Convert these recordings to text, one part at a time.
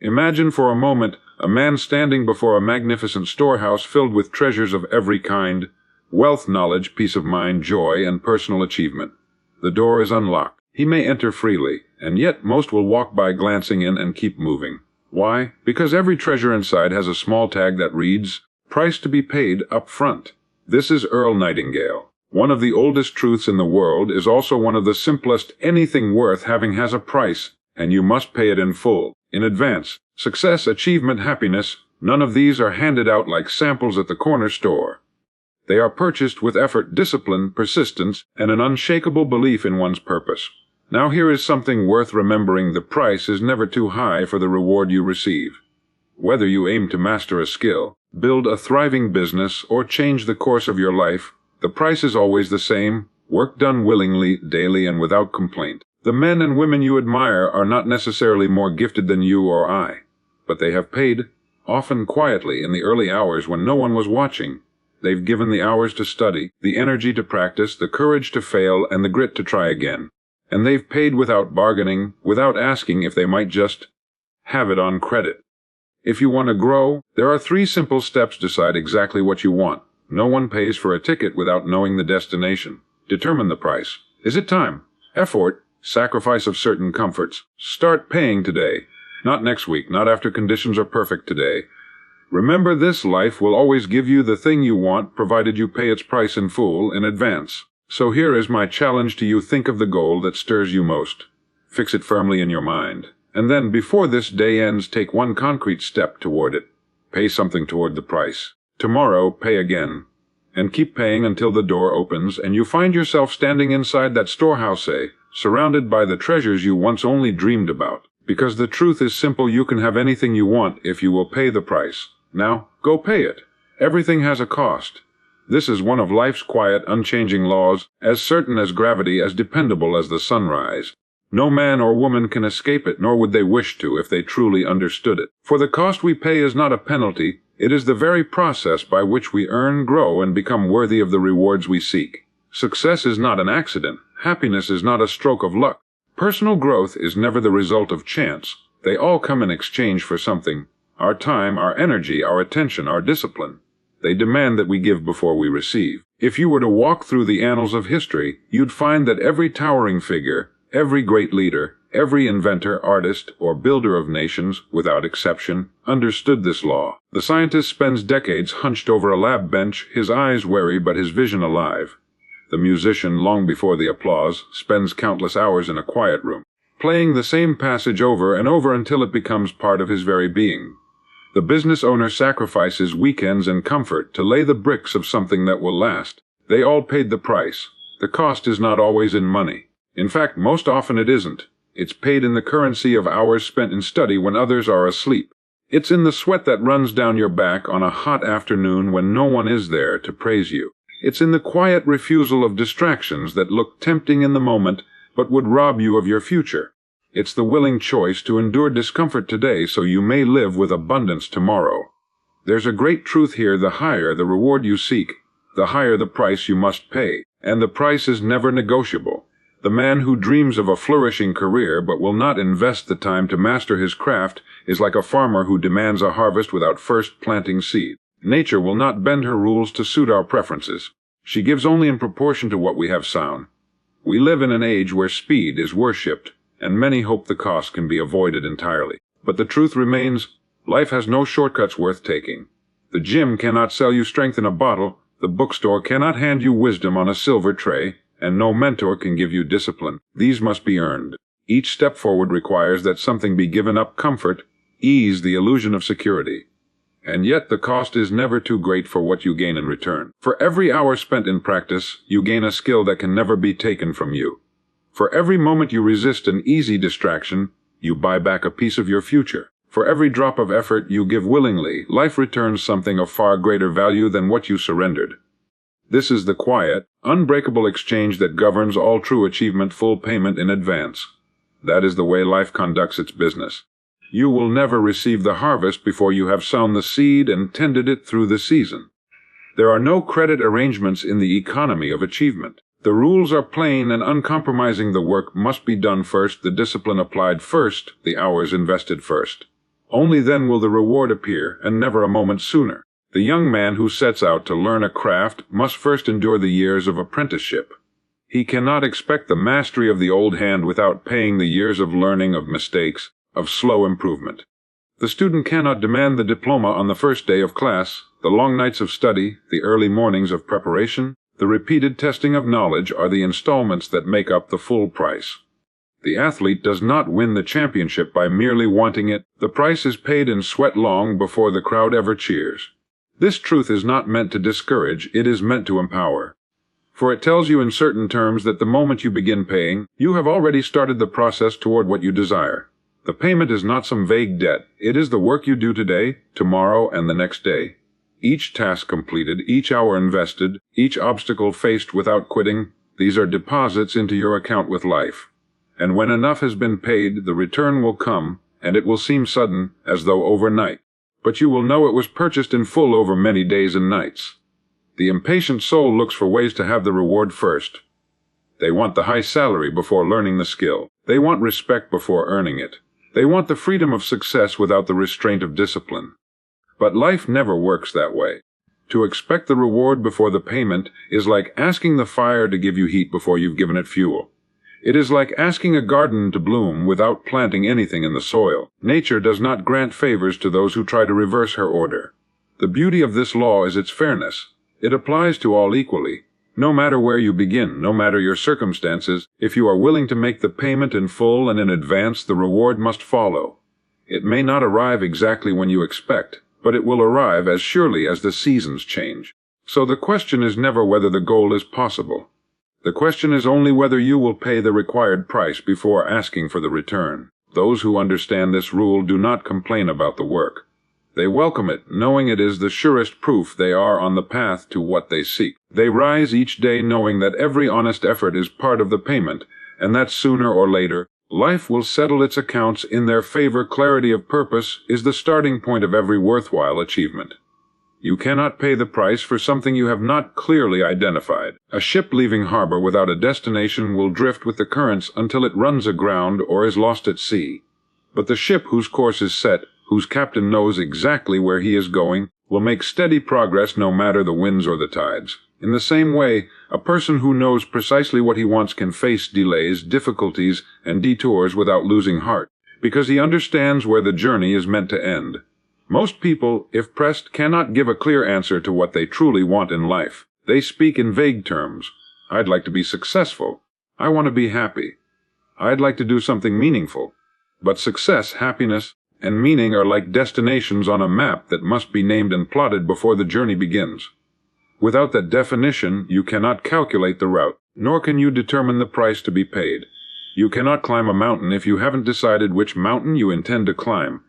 Imagine for a moment a man standing before a magnificent storehouse filled with treasures of every kind: wealth, knowledge, peace of mind, joy, and personal achievement. The door is unlocked. He may enter freely, and yet most will walk by glancing in and keep moving. Why? Because every treasure inside has a small tag that reads, "Price to be paid up front." This is Earl Nightingale. One of the oldest truths in the world is also one of the simplest. Anything worth having has a price, and you must pay it in full, in advance. Success, achievement, happiness, none of these are handed out like samples at the corner store. They are purchased with effort, discipline, persistence, and an unshakable belief in one's purpose. Now here is something worth remembering: the price is never too high for the reward you receive. Whether you aim to master a skill, build a thriving business, or change the course of your life, the price is always the same: work done willingly, daily, and without complaint. The men and women you admire are not necessarily more gifted than you or I, but they have paid, often quietly in the early hours when no one was watching. They've given the hours to study, the energy to practice, the courage to fail, and the grit to try again. And they've paid without bargaining, without asking if they might just have it on credit. If you want to grow, there are 3 simple steps. Decide exactly what you want. No one pays for a ticket without knowing the destination. Determine the price. Is it time? Effort? Sacrifice of certain comforts. Start paying today. Not next week, not after conditions are perfect. Today. Remember, this life will always give you the thing you want, provided you pay its price in full, in advance. So here is my challenge to you: think of the goal that stirs you most. Fix it firmly in your mind. And then, before this day ends, take one concrete step toward it. Pay something toward the price. Tomorrow, pay again. And keep paying until the door opens and you find yourself standing inside that storehouse, surrounded by the treasures you once only dreamed about. Because the truth is simple: you can have anything you want if you will pay the price. Now, go pay it. Everything has a cost. This is one of life's quiet, unchanging laws, as certain as gravity, as dependable as the sunrise. No man or woman can escape it, nor would they wish to if they truly understood it. For the cost we pay is not a penalty, it is the very process by which we earn, grow, and become worthy of the rewards we seek. Success is not an accident. Happiness is not a stroke of luck. Personal growth is never the result of chance. They all come in exchange for something: our time, our energy, our attention, our discipline. They demand that we give before we receive. If you were to walk through the annals of history, you'd find that every towering figure, every great leader, every inventor, artist, or builder of nations, without exception, understood this law. The scientist spends decades hunched over a lab bench, his eyes wary but his vision alive. The musician, long before the applause, spends countless hours in a quiet room, playing the same passage over and over until it becomes part of his very being. The business owner sacrifices weekends and comfort to lay the bricks of something that will last. They all paid the price. The cost is not always in money. In fact, most often it isn't. It's paid in the currency of hours spent in study when others are asleep. It's in the sweat that runs down your back on a hot afternoon when no one is there to praise you. It's in the quiet refusal of distractions that look tempting in the moment but would rob you of your future. It's the willing choice to endure discomfort today so you may live with abundance tomorrow. There's a great truth here: the higher the reward you seek, the higher the price you must pay, and the price is never negotiable. The man who dreams of a flourishing career but will not invest the time to master his craft is like a farmer who demands a harvest without first planting seed. Nature will not bend her rules to suit our preferences. She gives only in proportion to what we have sown. We live in an age where speed is worshipped, and many hope the cost can be avoided entirely. But the truth remains: life has no shortcuts worth taking. The gym cannot sell you strength in a bottle, the bookstore cannot hand you wisdom on a silver tray, and no mentor can give you discipline. These must be earned. Each step forward requires that something be given up: comfort, ease, the illusion of security. And yet the cost is never too great for what you gain in return. For every hour spent in practice, you gain a skill that can never be taken from you. For every moment you resist an easy distraction, you buy back a piece of your future. For every drop of effort you give willingly, life returns something of far greater value than what you surrendered. This is the quiet, unbreakable exchange that governs all true achievement: full payment in advance. That is the way life conducts its business. You will never receive the harvest before you have sown the seed and tended it through the season. There are no credit arrangements in the economy of achievement. The rules are plain and uncompromising. The work must be done first, the discipline applied first, the hours invested first. Only then will the reward appear, and never a moment sooner. The young man who sets out to learn a craft must first endure the years of apprenticeship. He cannot expect the mastery of the old hand without paying the years of learning, of mistakes, of slow improvement. The student cannot demand the diploma on the first day of class. The long nights of study, the early mornings of preparation, the repeated testing of knowledge are the installments that make up the full price. The athlete does not win the championship by merely wanting it. The price is paid in sweat long before the crowd ever cheers. This truth is not meant to discourage, it is meant to empower. For it tells you in certain terms that the moment you begin paying, you have already started the process toward what you desire. The payment is not some vague debt, it is the work you do today, tomorrow, and the next day. Each task completed, each hour invested, each obstacle faced without quitting, these are deposits into your account with life. And when enough has been paid, the return will come, and it will seem sudden, as though overnight. But you will know it was purchased in full over many days and nights. The impatient soul looks for ways to have the reward first. They want the high salary before learning the skill. They want respect before earning it. They want the freedom of success without the restraint of discipline. But life never works that way. To expect the reward before the payment is like asking the fire to give you heat before you've given it fuel. It is like asking a garden to bloom without planting anything in the soil. Nature does not grant favors to those who try to reverse her order. The beauty of this law is its fairness. It applies to all equally. No matter where you begin, no matter your circumstances, if you are willing to make the payment in full and in advance, the reward must follow. It may not arrive exactly when you expect, but it will arrive as surely as the seasons change. So the question is never whether the goal is possible. The question is only whether you will pay the required price before asking for the return. Those who understand this rule do not complain about the work. They welcome it, knowing it is the surest proof they are on the path to what they seek. They rise each day knowing that every honest effort is part of the payment, and that sooner or later, life will settle its accounts in their favor. Clarity of purpose is the starting point of every worthwhile achievement. You cannot pay the price for something you have not clearly identified. A ship leaving harbor without a destination will drift with the currents until it runs aground or is lost at sea. But the ship whose course is set, whose captain knows exactly where he is going, will make steady progress no matter the winds or the tides. In the same way, a person who knows precisely what he wants can face delays, difficulties, and detours without losing heart, because he understands where the journey is meant to end. Most people, if pressed, cannot give a clear answer to what they truly want in life. They speak in vague terms. I'd like to be successful. I want to be happy. I'd like to do something meaningful. But success, happiness, and meaning are like destinations on a map that must be named and plotted before the journey begins. Without that definition, you cannot calculate the route, nor can you determine the price to be paid. You cannot climb a mountain if you haven't decided which mountain you intend to climb.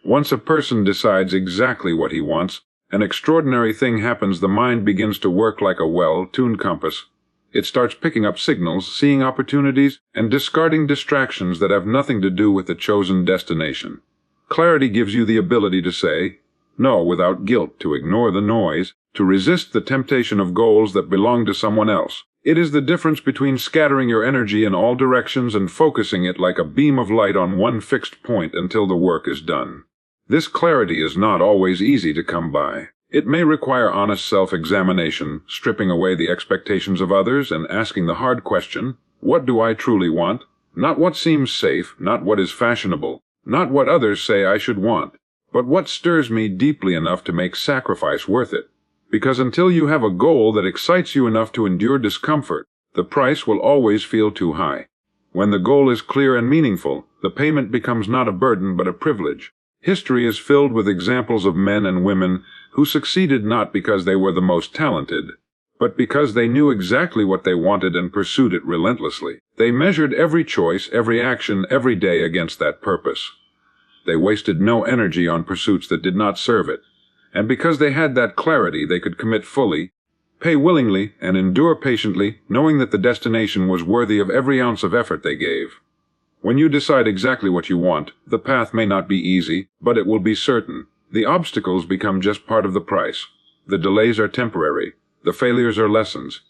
Once a person decides exactly what he wants, an extraordinary thing happens. The mind begins to work like a well-tuned compass. It starts picking up signals, seeing opportunities, and discarding distractions that have nothing to do with the chosen destination. Clarity gives you the ability to say no without guilt, to ignore the noise, to resist the temptation of goals that belong to someone else. It is the difference between scattering your energy in all directions and focusing it like a beam of light on one fixed point until the work is done. This clarity is not always easy to come by. It may require honest self-examination, stripping away the expectations of others and asking the hard question, what do I truly want? Not what seems safe, not what is fashionable, not what others say I should want, but what stirs me deeply enough to make sacrifice worth it. Because until you have a goal that excites you enough to endure discomfort, the price will always feel too high. When the goal is clear and meaningful, the payment becomes not a burden but a privilege. History is filled with examples of men and women who succeeded not because they were the most talented, but because they knew exactly what they wanted and pursued it relentlessly. They measured every choice, every action, every day against that purpose. They wasted no energy on pursuits that did not serve it. And because they had that clarity, they could commit fully, pay willingly, and endure patiently, knowing that the destination was worthy of every ounce of effort they gave. When you decide exactly what you want, the path may not be easy, but it will be certain. The obstacles become just part of the price. The delays are temporary. The failures are lessons.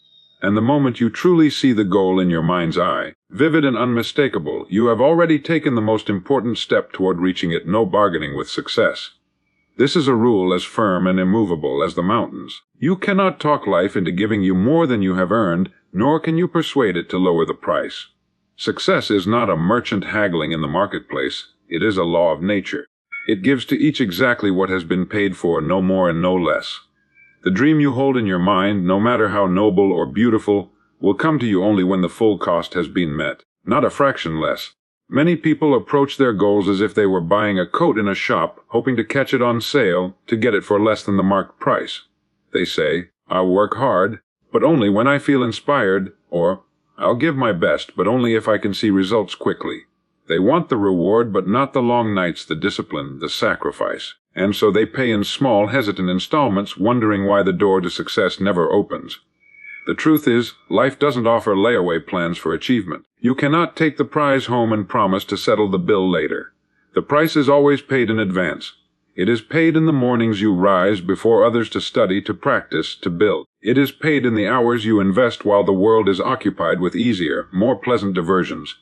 And the moment you truly see the goal in your mind's eye, vivid and unmistakable, you have already taken the most important step toward reaching it. No bargaining with success. This is a rule as firm and immovable as the mountains. You cannot talk life into giving you more than you have earned, nor can you persuade it to lower the price. Success is not a merchant haggling in the marketplace. It is a law of nature. It gives to each exactly what has been paid for, no more and no less. The dream you hold in your mind, no matter how noble or beautiful, will come to you only when the full cost has been met, not a fraction less. Many people approach their goals as if they were buying a coat in a shop, hoping to catch it on sale to get it for less than the marked price. They say, "I'll work hard, but only when I feel inspired," or "I'll give my best, but only if I can see results quickly." They want the reward, but not the long nights, the discipline, the sacrifice. And so they pay in small, hesitant installments, wondering why the door to success never opens. The truth is, life doesn't offer layaway plans for achievement. You cannot take the prize home and promise to settle the bill later. The price is always paid in advance. It is paid in the mornings you rise before others to study, to practice, to build. It is paid in the hours you invest while the world is occupied with easier, more pleasant diversions.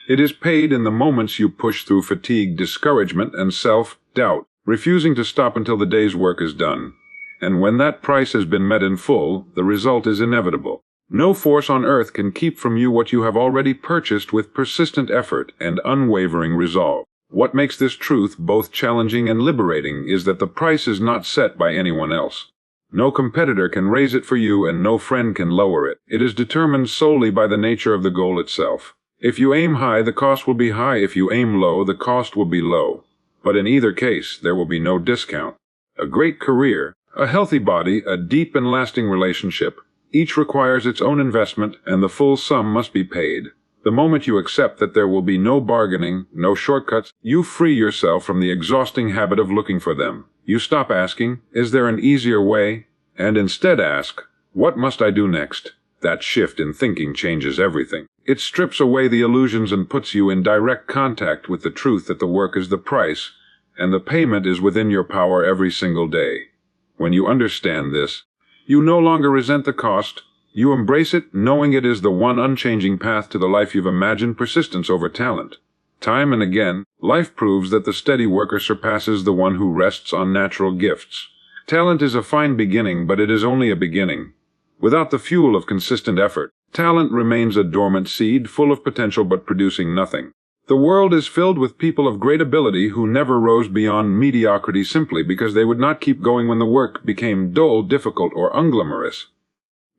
It is paid in the moments you push through fatigue, discouragement, and self-doubt, refusing to stop until the day's work is done. And when that price has been met in full, the result is inevitable. No force on earth can keep from you what you have already purchased with persistent effort and unwavering resolve. What makes this truth both challenging and liberating is that the price is not set by anyone else. No competitor can raise it for you, and no friend can lower it. It is determined solely by the nature of the goal itself. If you aim high, the cost will be high. If you aim low, the cost will be low. But in either case, there will be no discount. A great career, a healthy body, a deep and lasting relationship, each requires its own investment, and the full sum must be paid. The moment you accept that there will be no bargaining, no shortcuts, you free yourself from the exhausting habit of looking for them. You stop asking, "Is there an easier way?" and instead ask, "What must I do next?" That shift in thinking changes everything. It strips away the illusions and puts you in direct contact with the truth that the work is the price, and the payment is within your power every single day. When you understand this, you no longer resent the cost. You embrace it, knowing it is the one unchanging path to the life you've imagined. Persistence over talent. Time and again, life proves that the steady worker surpasses the one who rests on natural gifts. Talent is a fine beginning, but it is only a beginning. Without the fuel of consistent effort, talent remains a dormant seed, full of potential but producing nothing. The world is filled with people of great ability who never rose beyond mediocrity simply because they would not keep going when the work became dull, difficult, or unglamorous.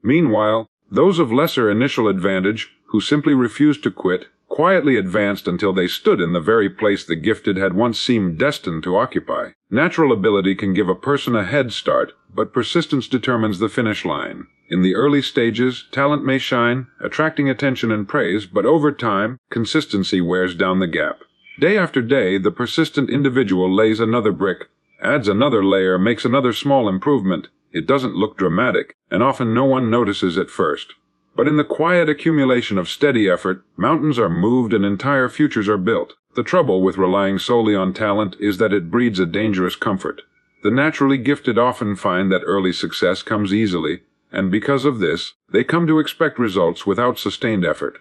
Meanwhile, those of lesser initial advantage, who simply refused to quit, quietly advanced until they stood in the very place the gifted had once seemed destined to occupy. Natural ability can give a person a head start, but persistence determines the finish line. In the early stages, talent may shine, attracting attention and praise, but over time, consistency wears down the gap. Day after day, the persistent individual lays another brick, adds another layer, makes another small improvement. It doesn't look dramatic, and often no one notices at first. But in the quiet accumulation of steady effort, mountains are moved and entire futures are built. The trouble with relying solely on talent is that it breeds a dangerous comfort. The naturally gifted often find that early success comes easily, and because of this, they come to expect results without sustained effort.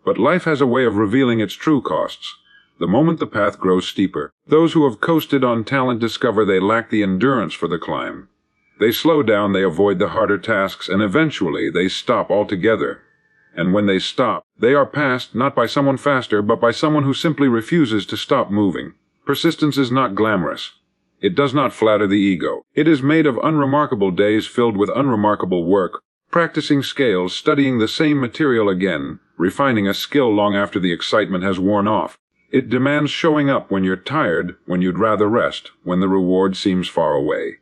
But life has a way of revealing its true costs. The moment the path grows steeper, those who have coasted on talent discover they lack the endurance for the climb. They slow down, they avoid the harder tasks, and eventually they stop altogether. And when they stop, they are passed not by someone faster, but by someone who simply refuses to stop moving. Persistence is not glamorous. It does not flatter the ego. It is made of unremarkable days filled with unremarkable work, practicing scales, studying the same material again, refining a skill long after the excitement has worn off. It demands showing up when you're tired, when you'd rather rest, when the reward seems far away.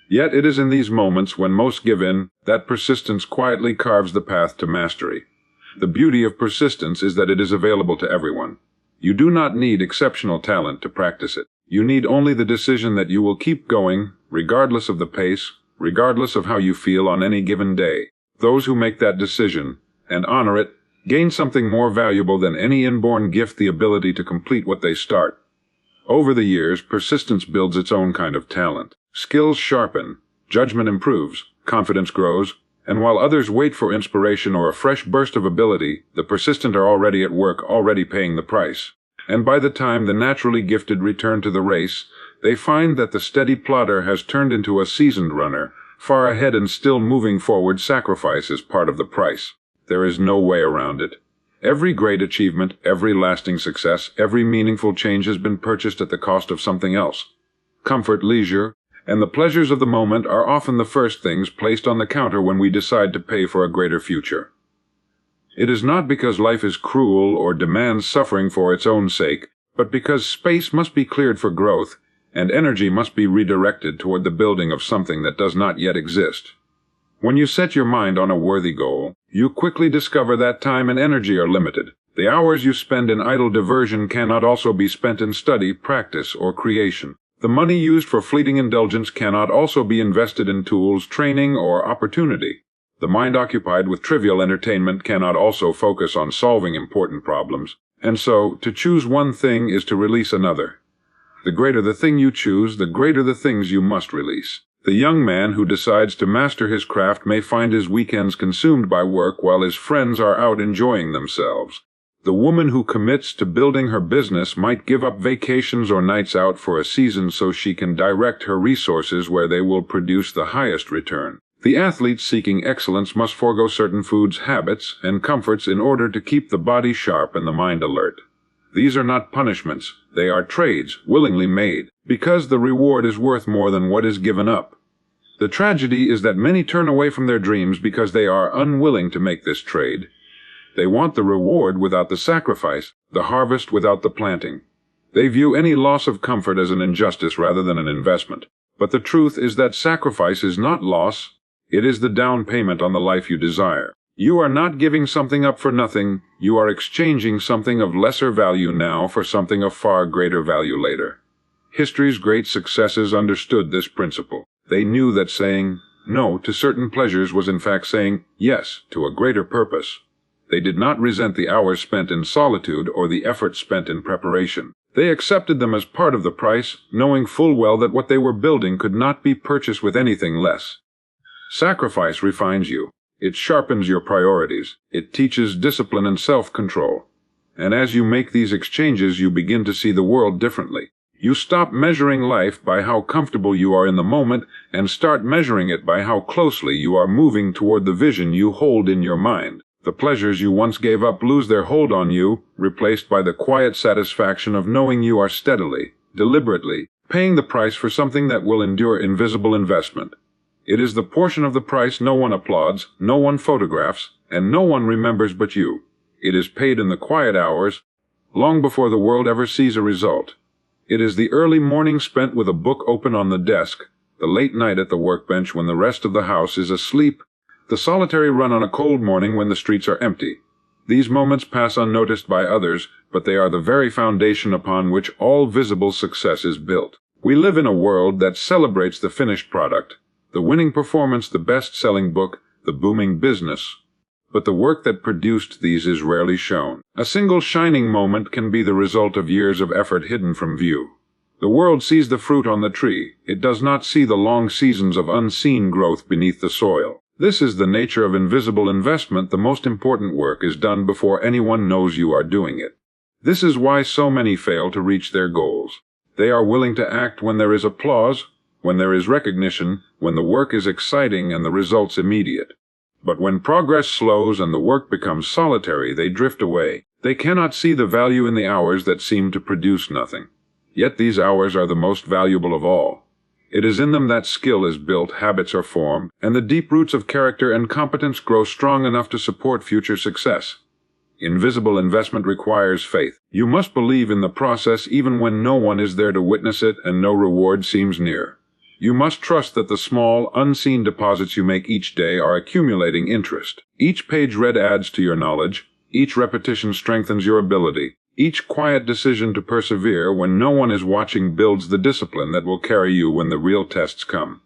Yet it is in these moments when most give in that persistence quietly carves the path to mastery. The beauty of persistence is that it is available to everyone. You do not need exceptional talent to practice it. You need only the decision that you will keep going, regardless of the pace, regardless of how you feel on any given day. Those who make that decision, and honor it, gain something more valuable than any inborn gift: the ability to complete what they start. Over the years, persistence builds its own kind of talent. Skills sharpen, judgment improves, confidence grows, And while others wait for inspiration or a fresh burst of ability, the persistent are already at work, already paying the price. And by the time the naturally gifted return to the race, they find that the steady plodder has turned into a seasoned runner, far ahead and still moving forward. Sacrifice is part of the price. There is no way around it. Every great achievement, every lasting success, every meaningful change has been purchased at the cost of something else. Comfort, leisure, and the pleasures of the moment are often the first things placed on the counter when we decide to pay for a greater future. It is not because life is cruel or demands suffering for its own sake, but because space must be cleared for growth, and energy must be redirected toward the building of something that does not yet exist. When you set your mind on a worthy goal, you quickly discover that time and energy are limited. The hours you spend in idle diversion cannot also be spent in study, practice, or creation. The money used for fleeting indulgence cannot also be invested in tools, training, or opportunity. The mind occupied with trivial entertainment cannot also focus on solving important problems. And so, to choose one thing is to release another. The greater the thing you choose, the greater the things you must release. The young man who decides to master his craft may find his weekends consumed by work while his friends are out enjoying themselves. The woman who commits to building her business might give up vacations or nights out for a season so she can direct her resources where they will produce the highest return. The athlete seeking excellence must forego certain foods, habits, and comforts in order to keep the body sharp and the mind alert. These are not punishments, they are trades, willingly made, because the reward is worth more than what is given up. The tragedy is that many turn away from their dreams because they are unwilling to make this trade. They want the reward without the sacrifice, the harvest without the planting. They view any loss of comfort as an injustice rather than an investment. But the truth is that sacrifice is not loss, it is the down payment on the life you desire. You are not giving something up for nothing, you are exchanging something of lesser value now for something of far greater value later. History's great successes understood this principle. They knew that saying no to certain pleasures was in fact saying yes to a greater purpose. They did not resent the hours spent in solitude or the effort spent in preparation. They accepted them as part of the price, knowing full well that what they were building could not be purchased with anything less. Sacrifice refines you. It sharpens your priorities. It teaches discipline and self-control. And as you make these exchanges, you begin to see the world differently. You stop measuring life by how comfortable you are in the moment and start measuring it by how closely you are moving toward the vision you hold in your mind. The pleasures you once gave up lose their hold on you, replaced by the quiet satisfaction of knowing you are steadily, deliberately, paying the price for something that will endure invisible investment. It is the portion of the price no one applauds, no one photographs, and no one remembers but you. It is paid in the quiet hours, long before the world ever sees a result. It is the early morning spent with a book open on the desk, the late night at the workbench when the rest of the house is asleep, the solitary run on a cold morning when the streets are empty. These moments pass unnoticed by others, but they are the very foundation upon which all visible success is built. We live in a world that celebrates the finished product, the winning performance, the best-selling book, the booming business. But the work that produced these is rarely shown. A single shining moment can be the result of years of effort hidden from view. The world sees the fruit on the tree. It does not see the long seasons of unseen growth beneath the soil. This is the nature of invisible investment. The most important work is done before anyone knows you are doing it. This is why so many fail to reach their goals. They are willing to act when there is applause, when there is recognition, when the work is exciting and the results immediate. But when progress slows and the work becomes solitary, they drift away. They cannot see the value in the hours that seem to produce nothing. Yet these hours are the most valuable of all. It is in them that skill is built, habits are formed, and the deep roots of character and competence grow strong enough to support future success. Invisible investment requires faith. You must believe in the process even when no one is there to witness it and no reward seems near. You must trust that the small, unseen deposits you make each day are accumulating interest. Each page read adds to your knowledge. Each repetition strengthens your ability. Each quiet decision to persevere when no one is watching builds the discipline that will carry you when the real tests come.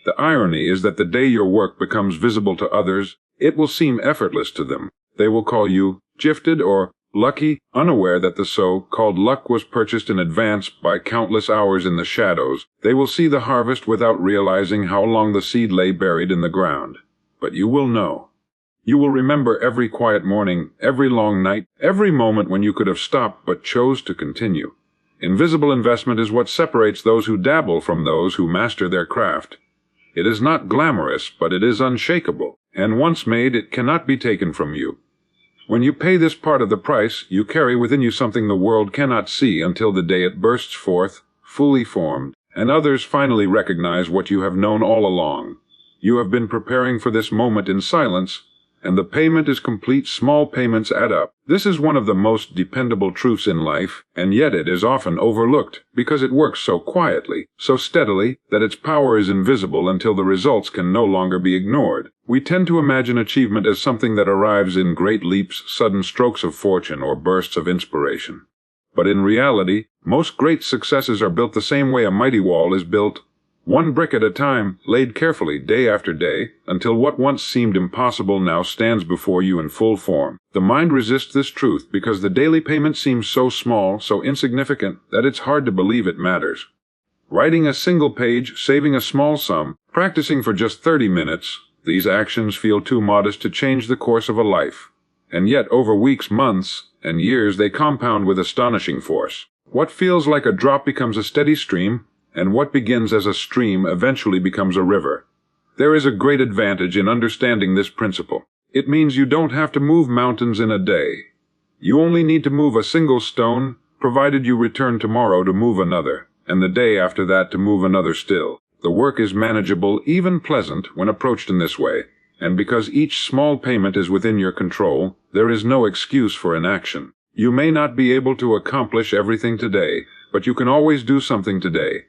The irony is that the day your work becomes visible to others, it will seem effortless to them. They will call you gifted or lucky, unaware that the so-called luck was purchased in advance by countless hours in the shadows. They will see the harvest without realizing how long the seed lay buried in the ground. but you will know. You will remember every quiet morning, every long night, every moment when you could have stopped but chose to continue. Invisible investment is what separates those who dabble from those who master their craft. It is not glamorous, but it is unshakable, and once made, it cannot be taken from you. When you pay this part of the price, you carry within you something the world cannot see until the day it bursts forth, fully formed, and others finally recognize what you have known all along. You have been preparing for this moment in silence, and the payment is complete. Small payments add up. This is one of the most dependable truths in life, and yet it is often overlooked because it works so quietly, so steadily, that its power is invisible until the results can no longer be ignored. We tend to imagine achievement as something that arrives in great leaps, sudden strokes of fortune, or bursts of inspiration. But in reality, most great successes are built the same way a mighty wall is built, one brick at a time, laid carefully day after day, until what once seemed impossible now stands before you in full form. The mind resists this truth because the daily payment seems so small, so insignificant, that it's hard to believe it matters. Writing a single page, saving a small sum, practicing for just 30 minutes, these actions feel too modest to change the course of a life. And yet, over weeks, months, and years, they compound with astonishing force. What feels like a drop becomes a steady stream, and what begins as a stream eventually becomes a river. There is a great advantage in understanding this principle. It means you don't have to move mountains in a day. You only need to move a single stone, provided you return tomorrow to move another, and the day after that to move another still. The work is manageable, even pleasant, when approached in this way, and because each small payment is within your control, there is no excuse for inaction. You may not be able to accomplish everything today, but you can always do something today.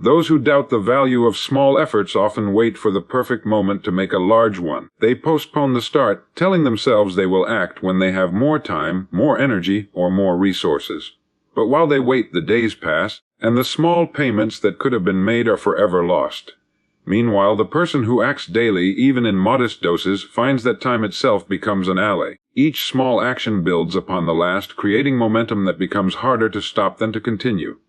Those who doubt the value of small efforts often wait for the perfect moment to make a large one. They postpone the start, telling themselves they will act when they have more time, more energy, or more resources. But while they wait, the days pass, and the small payments that could have been made are forever lost. Meanwhile, the person who acts daily, even in modest doses, finds that time itself becomes an ally. Each small action builds upon the last, creating momentum that becomes harder to stop than to continue.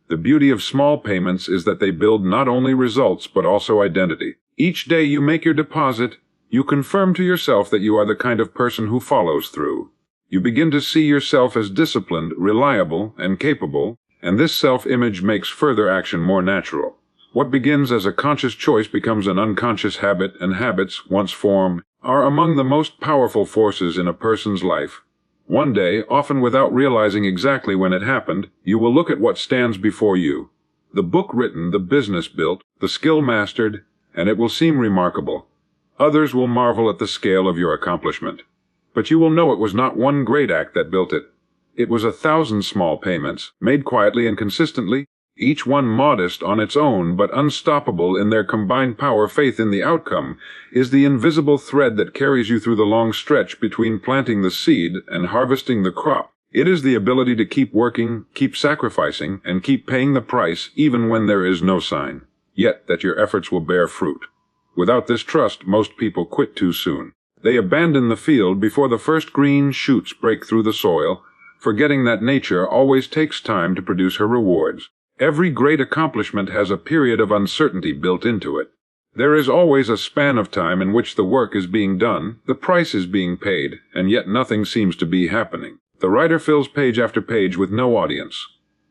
The beauty of small payments is that they build not only results but also identity. Each day you make your deposit, you confirm to yourself that you are the kind of person who follows through. You begin to see yourself as disciplined, reliable, and capable, and this self-image makes further action more natural. What begins as a conscious choice becomes an unconscious habit, and habits, once formed, are among the most powerful forces in a person's life. One day, often without realizing exactly when it happened, you will look at what stands before you. The book written, the business built, the skill mastered, and it will seem remarkable. Others will marvel at the scale of your accomplishment. But you will know it was not one great act that built it. It was 1,000 small payments, made quietly and consistently, each one modest on its own but unstoppable in their combined power. Faith in the outcome is the invisible thread that carries you through the long stretch between planting the seed and harvesting the crop. It is the ability to keep working, keep sacrificing, and keep paying the price even when there is no sign, yet that your efforts will bear fruit. Without this trust, most people quit too soon. They abandon the field before the first green shoots break through the soil, forgetting that nature always takes time to produce her rewards. Every great accomplishment has a period of uncertainty built into it. There is always a span of time in which the work is being done, the price is being paid, and yet nothing seems to be happening. The writer fills page after page with no audience.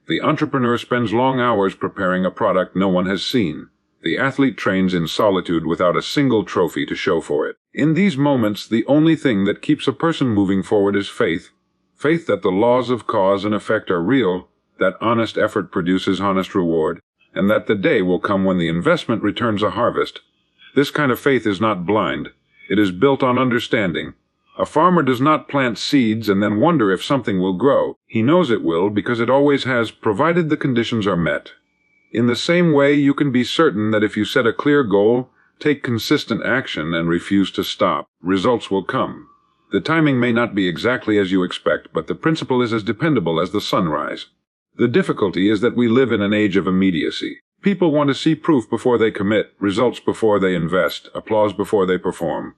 The entrepreneur spends long hours preparing a product no one has seen. The athlete trains in solitude without a single trophy to show for it. In these moments, the only thing that keeps a person moving forward is faith. Faith that the laws of cause and effect are real, that honest effort produces honest reward, and that the day will come when the investment returns a harvest. This kind of faith is not blind. It is built on understanding. A farmer does not plant seeds and then wonder if something will grow. He knows it will because it always has, provided the conditions are met. In the same way, you can be certain that if you set a clear goal, take consistent action, and refuse to stop, results will come. The timing may not be exactly as you expect, but the principle is as dependable as the sunrise. The difficulty is that we live in an age of immediacy. People want to see proof before they commit, results before they invest, applause before they perform.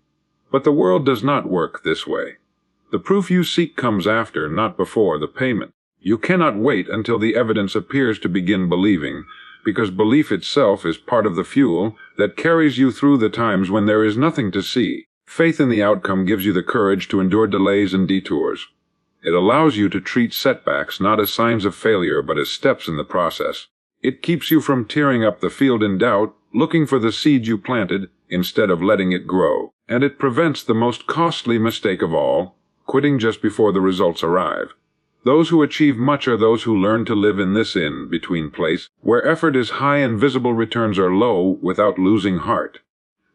But the world does not work this way. The proof you seek comes after, not before, the payment. You cannot wait until the evidence appears to begin believing, because belief itself is part of the fuel that carries you through the times when there is nothing to see. Faith in the outcome gives you the courage to endure delays and detours. It allows you to treat setbacks not as signs of failure but as steps in the process. It keeps you from tearing up the field in doubt, looking for the seed you planted instead of letting it grow. And it prevents the most costly mistake of all, quitting just before the results arrive. Those who achieve much are those who learn to live in this in-between place, where effort is high and visible returns are low without losing heart.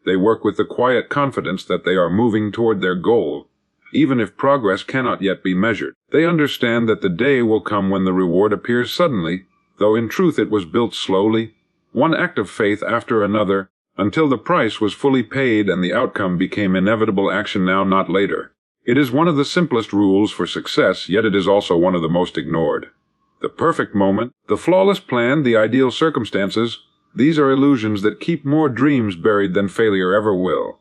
They work with the quiet confidence that they are moving toward their goal, even if progress cannot yet be measured. They understand that the day will come when the reward appears suddenly, though in truth it was built slowly, one act of faith after another, until the price was fully paid and the outcome became inevitable action now, not later. It is one of the simplest rules for success, yet it is also one of the most ignored. The perfect moment, the flawless plan, the ideal circumstances, these are illusions that keep more dreams buried than failure ever will.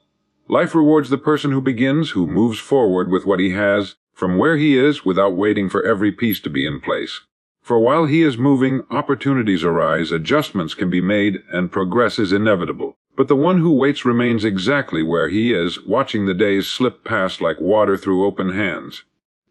Life rewards the person who begins, who moves forward with what he has, from where he is, without waiting for every piece to be in place. For while he is moving, opportunities arise, adjustments can be made, and progress is inevitable. But the one who waits remains exactly where he is, watching the days slip past like water through open hands.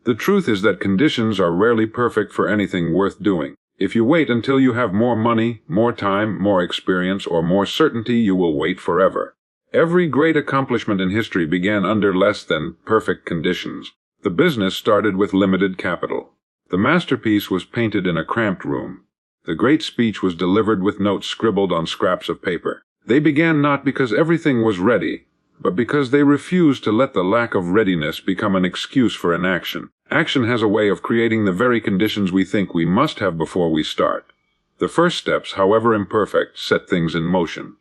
The truth is that conditions are rarely perfect for anything worth doing. If you wait until you have more money, more time, more experience, or more certainty, you will wait forever. Every great accomplishment in history began under less than perfect conditions. The business started with limited capital. The masterpiece was painted in a cramped room. The great speech was delivered with notes scribbled on scraps of paper. They began not because everything was ready, but because they refused to let the lack of readiness become an excuse for inaction. Action has a way of creating the very conditions we think we must have before we start. The first steps, however imperfect, set things in motion.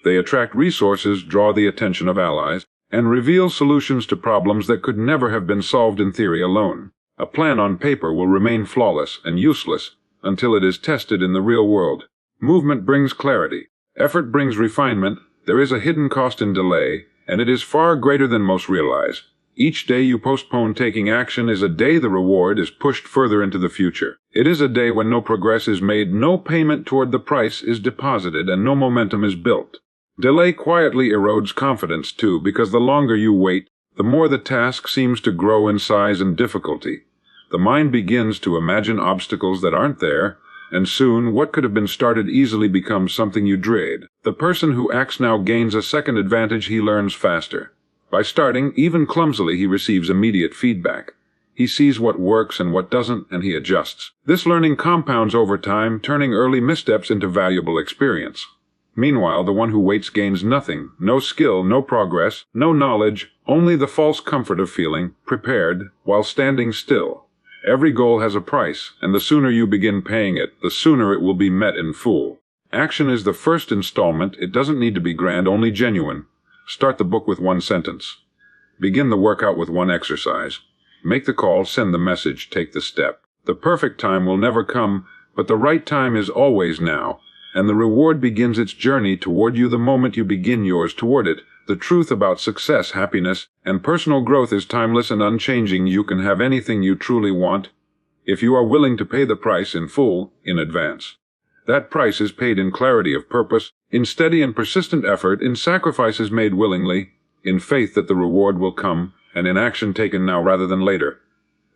They attract resources, draw the attention of allies, and reveal solutions to problems that could never have been solved in theory alone. A plan on paper will remain flawless and useless until it is tested in the real world. Movement brings clarity. Effort brings refinement. There is a hidden cost in delay, and it is far greater than most realize. Each day you postpone taking action is a day the reward is pushed further into the future. It is a day when no progress is made, no payment toward the price is deposited, and no momentum is built. Delay quietly erodes confidence, too, because the longer you wait, the more the task seems to grow in size and difficulty. The mind begins to imagine obstacles that aren't there, and soon what could have been started easily becomes something you dread. The person who acts now gains a second advantage. He learns faster. By starting, even clumsily, he receives immediate feedback. He sees what works and what doesn't, and he adjusts. This learning compounds over time, turning early missteps into valuable experience. Meanwhile, the one who waits gains nothing, no skill, no progress, no knowledge, only the false comfort of feeling prepared while standing still. Every goal has a price, and the sooner you begin paying it, the sooner it will be met in full. Action is the first installment. It doesn't need to be grand, only genuine. Start the book with one sentence. Begin the workout with one exercise. Make the call, send the message, take the step. The perfect time will never come, but the right time is always now, and the reward begins its journey toward you the moment you begin yours toward it. The truth about success, happiness, and personal growth is timeless and unchanging. You can have anything you truly want if you are willing to pay the price in full, in advance. That price is paid in clarity of purpose, in steady and persistent effort, in sacrifices made willingly, in faith that the reward will come, and in action taken now rather than later.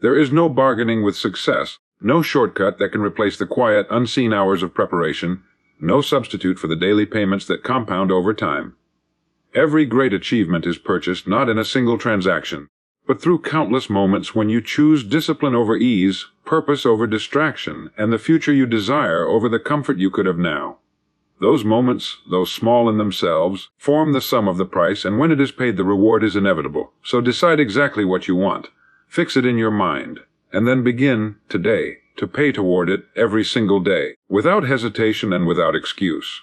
There is no bargaining with success, no shortcut that can replace the quiet, unseen hours of preparation, no substitute for the daily payments that compound over time. Every great achievement is purchased not in a single transaction, but through countless moments when you choose discipline over ease, purpose over distraction, and the future you desire over the comfort you could have now. Those moments, though small in themselves, form the sum of the price, and when it is paid, the reward is inevitable. So decide exactly what you want, fix it in your mind, and then begin, today, to pay toward it every single day, without hesitation and without excuse.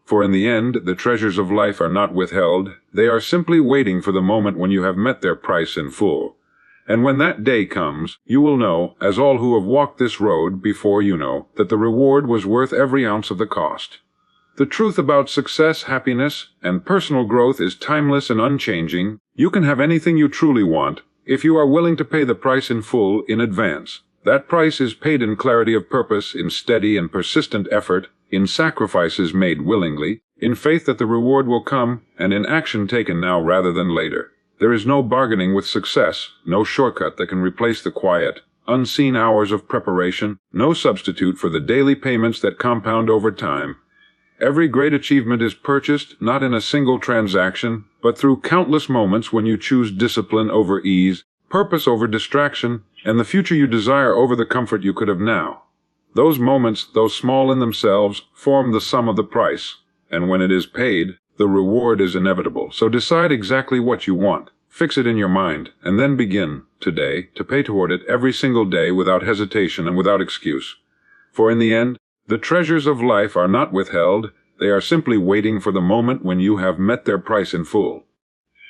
For in the end, the treasures of life are not withheld. They are simply waiting for the moment when you have met their price in full. And when that day comes, you will know, as all who have walked this road before you know, that the reward was worth every ounce of the cost. The truth about success, happiness, and personal growth is timeless and unchanging. You can have anything you truly want if you are willing to pay the price in full in advance. That price is paid in clarity of purpose, in steady and persistent effort, in sacrifices made willingly, in faith that the reward will come, and in action taken now rather than later. There is no bargaining with success, no shortcut that can replace the quiet, unseen hours of preparation, no substitute for the daily payments that compound over time. Every great achievement is purchased not in a single transaction, but through countless moments when you choose discipline over ease, purpose over distraction, and the future you desire over the comfort you could have now. Those moments, though small in themselves, form the sum of the price, and when it is paid, the reward is inevitable. So decide exactly what you want, fix it in your mind, and then begin, today, to pay toward it every single day without hesitation and without excuse. For in the end, the treasures of life are not withheld, they are simply waiting for the moment when you have met their price in full.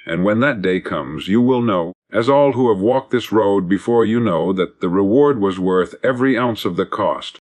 And when that day comes, you will know, as all who have walked this road before you know, that the reward was worth every ounce of the cost.